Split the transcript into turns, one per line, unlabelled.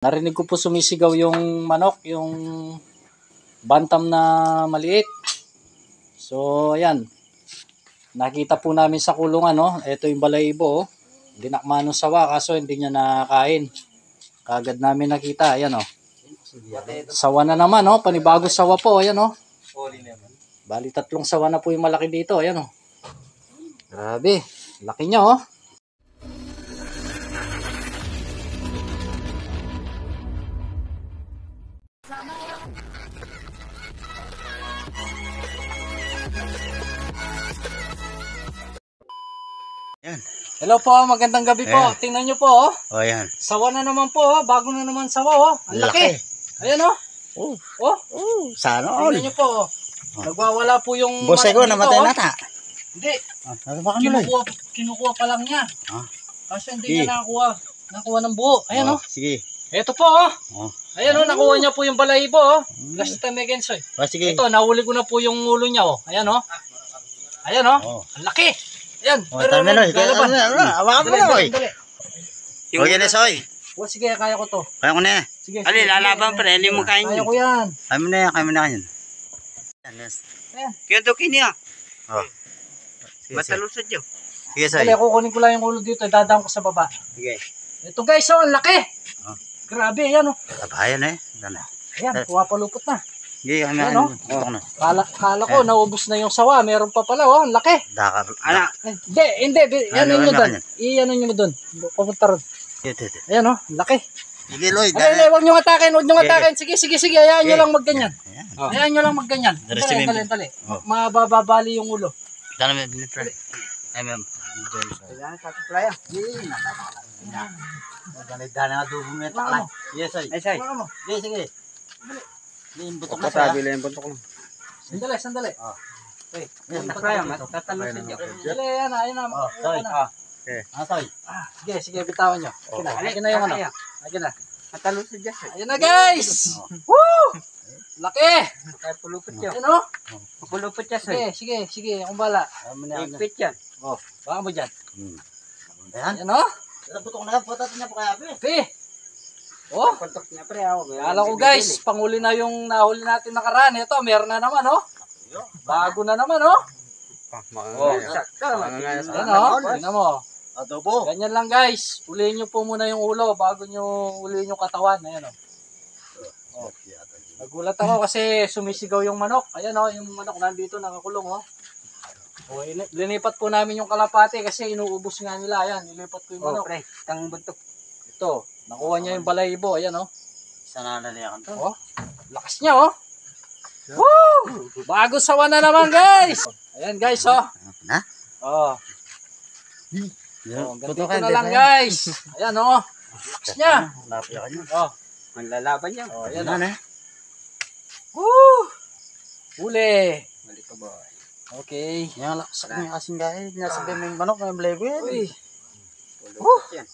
Narinig ko po sumisigaw yung manok, yung bantam na maliit. So, ayan. Nakita po namin sa kulungan, no? Ito yung balahibo, oh. Dinakma ng sawa, kaso hindi niya nakakain. Kagad namin nakita, ayan, oh. Sawa na naman, oh. Panibago sawa po, ayan, oh. Bali, 3 sawa na po yung malaki dito, ayan, oh. Grabe, laki niya, oh.
Yan.
Hello po, magandang gabi po.
Ayan.
Tingnan nyo po, oh.
Oh, yan.
Sawa na naman po, oh. Bago na naman sawa, oh. Ang laki. Ayan, oh.
Oh,
Oh,
sana all.
tingnan nyo po, oh. Nagwawala po yung
Bosay ko,
manok dito,
namatay
oh.
na ta.
Hindi,
Ano ba kami?
kinukuha pa lang niya.
Ah.
Kasi hindi niya nakuha ng buo. Ayan, oh.
Sige.
Ito po, oh.
Oh.
Ayan, oh. Nakuha niya po yung balahibo, oh. Last time again, soy.
Oh, sige.
Ito, nahuli ko na po yung ulo niya, oh. Ayan, oh. Ayan, oh.
Oh.
Ang laki. Ayan.
Oh, tama na. Awakan mo na, oy. O, yan na, soy.
Oh, sige, kaya ko to.
Kaya ko na.
Sige.
Ali, lalaban pa rin. Hindi mo kain
Kaya
yun.
ko yan.
Kaya mo na yan. Kaya mo na yan.
Ayan.
Kaya dokin niya.
Oh. Sige,
Matalusad yun.
sige, soy.
Dali, kukunin ko lang yung ulo dito. Dadaan ko sa baba.
Sige.
Ito guys, oh, ang laki.
Oh.
Grabe, ayan, oh.
Tabayan eh. Dala.
Ayan, pumapalupot na.
Sige, kami
Ayan,
na.
oh.
Oh, na.
Kala ko, naubos na yung sawa. Meron pa pala, oh. Ang laki.
Dakar.
Ana,
Hindi. Ano nyo doon? Iyan nyo doon. Pupunta ron.
Ito.
Ayan, oh. Ang laki.
Sige, Lloyd.
Ay, huwag nyo atakin, huwag nyo atakin. Sige. Hayaan nyo lang magganyan.
Ayan.
Hayaan nyo lang magganyan. Dali.
Oh.
Mababali yung ulo.
Dala mo, binitra. Ay, ma'am.
kailangan sa playa.
Dala nga dubo mo yung taklay. Yes, soy.
Ay, say.
Ano mo?
Sige, sige. Yung butok na siya.
Patabi lang yung puntok lang.
Sandali.
Yan,
Playa, matalusad yun.
Dali, yan na.
Oh, soy. Soy.
Sige, bitawan nyo. Akin na yung ano. Akin na.
Matalusad yan.
Ayan na guys! Woo! Laki!
Kaya pulupot yan.
Ayan o.
Pulupot yan, say.
Sige. Akong bala.
Ipit yan.
Baka mo dyan.
Ayan.
Ayan o.
Butok na. Putot niya po kaya, pe.
Pi! Oh,
Puntok niya, pre. Ako.
kala ko guys, panghuli na yung nahuli natin nakaraan. Ito, meron na naman o. Bago na naman o.
Oh, sakto.
Ayan o. Tingnan mo.
Adobo.
Ganyan lang guys. Ulihin nyo po muna yung ulo bago nyo ulihin yung katawan. Ayan o. Nagulat ako kasi sumisigaw yung manok. Ayan o, yung manok nandito nakakulong o. O, linipat po namin yung kalapate kasi inuubos nga nila. Ayan, nilipat ko yung
Oh,
manok.
pre. Tang buntok.
Ito, nakuha niya yung balahibo. Ayan o.
Isa na naliyakan to.
Oh, lakas niya oh. Woo! Bago sawa na naman guys. Ayan guys oh.
Na?
Oh,
Putok
ganito na lang guys. Ayan oh. Lakas niya.
Lapiyakan niyo.
Oh,
Manlalaban yan.
oh ayan
Ayan
oh.
eh.
Woo! Huli.
Balik ko, boy.
Okay.
Yan, lakas niya kasing gaya. Nasabi mo yung manok, may blego yan.
Uy.
Pulupot yan.